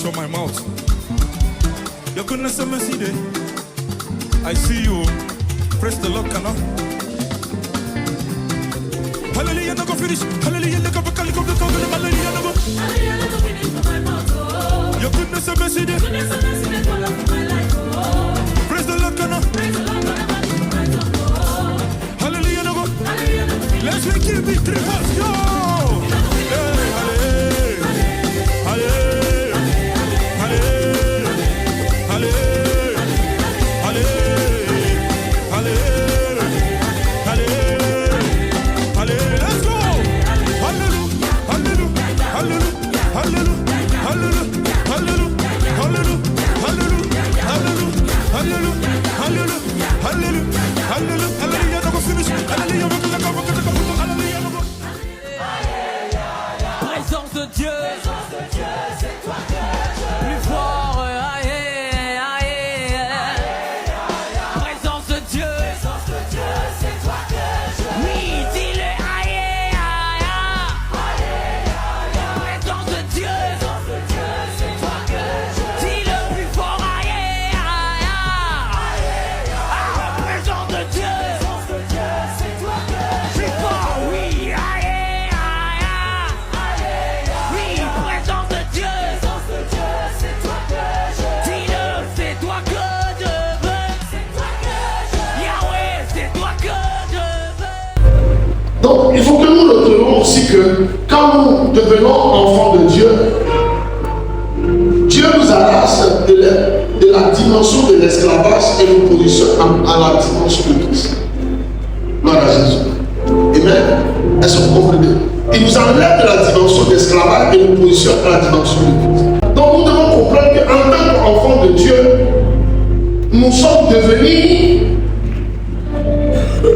touch on my mouth. Your goodness and mercy day. I see you. Praise the Lord, can I? Hallelujah, no go finish. Hallelujah, no go finish. Hallelujah, no go finish for my mouth. Your goodness and mercy day. Praise the Lord, can I? Hallelujah, no go. Let's make it victory. Let's go. Présence de Dieu, c'est toi que je veux. Plus fort, présence de Dieu, c'est toi que je veux. Oui, dis-le, présence de Dieu, c'est toi que je veux. Dis-le plus fort, présence de Dieu, c'est toi que je veux. Plus fort, oui, Donc, il faut que nous retenions aussi que quand nous devenons enfants de Dieu, Dieu nous arrache de la dimension de l'esclavage et nous positionne à la dimension de Christ. Gloire à Jésus. Amen. Est-ce que vous comprenez? Il nous enlève de la dimension d'esclavage et nous positionne à la dimension de Christ. Donc, nous devons comprendre qu'en tant qu'enfants de Dieu, nous sommes devenus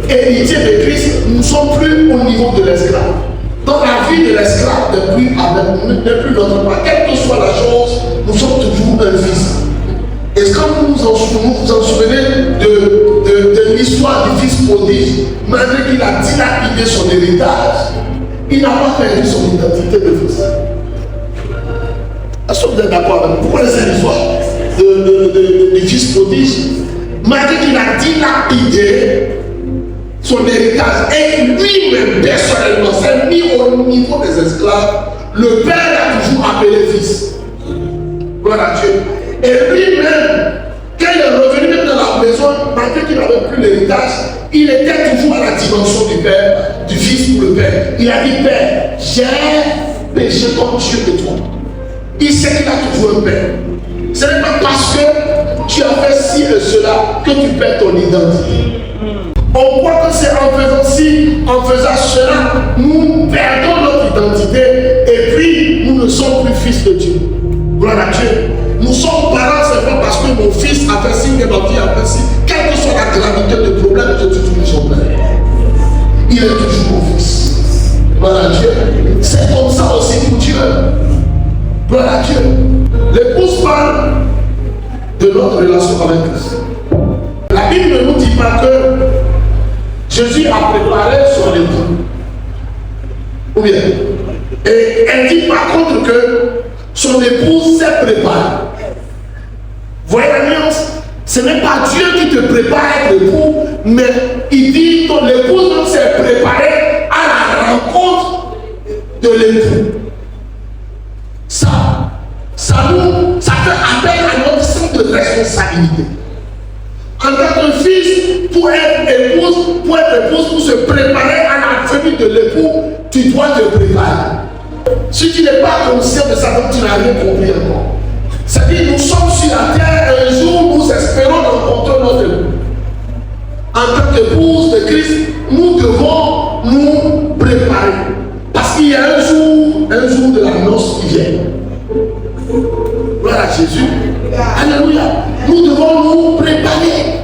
héritiers de Christ, nous ne sommes plus au niveau de l'esclave. Dans la vie de l'esclave n'est plus notre part. Quelle que soit la chose, nous sommes toujours un fils. Et quand vous vous en souvenez de l'histoire du fils prodige, malgré qu'il a dilapidé son héritage, il n'a pas perdu son identité de fils. Est-ce que vous êtes d'accord avec moi? Pourquoi c'est l'histoire du fils prodige? Malgré qu'il a dilapidé son héritage, et lui-même personnellement s'est mis au niveau des esclaves, le père l'a toujours appelé fils. Gloire à Dieu. Et lui-même, quand il est revenu même dans la maison, malgré qu'il n'avait plus l'héritage, il était toujours à la dimension du père, du fils pour le père. Il a dit, Père, j'ai péché contre Dieu et toi. Il sait qu'il a toujours un père. Ce n'est pas parce que tu as fait ci et cela que tu perds ton identité. On voit que c'est en faisant ci, en faisant cela, nous perdons notre identité et puis nous ne sommes plus fils de Dieu. Gloire à Dieu. Nous sommes parents, c'est pas parce que mon fils a fait ci et ma fille a fait ci. Quelle que soit la gravité du problème, je suis toujours son père. Il est toujours mon fils. Gloire à Dieu. C'est comme ça aussi pour Dieu. Gloire à Dieu. L'épouse parle de notre relation avec Christ. La Bible ne nous dit pas que Jésus a préparé son époux. Ou bien. Et elle dit par contre que son épouse s'est préparée. Voyez la nuance? Ce n'est pas Dieu qui te prépare à être époux, mais il dit que l'épouse s'est préparée à la rencontre de l'époux. Ça fait appel à notre sens de responsabilité. En tant que fils, pour être épouse, pour se préparer à la venue de l'époux, tu dois te préparer. Si tu n'es pas conscient de ça, donc tu n'as rien compris encore. C'est-à-dire, nous sommes sur la terre, un jour nous espérons rencontrer notre époux. En tant qu'épouse de Christ, nous devons nous préparer. Parce qu'il y a un jour de la noce qui vient. Gloire à Jésus. Alléluia. Nous devons nous préparer.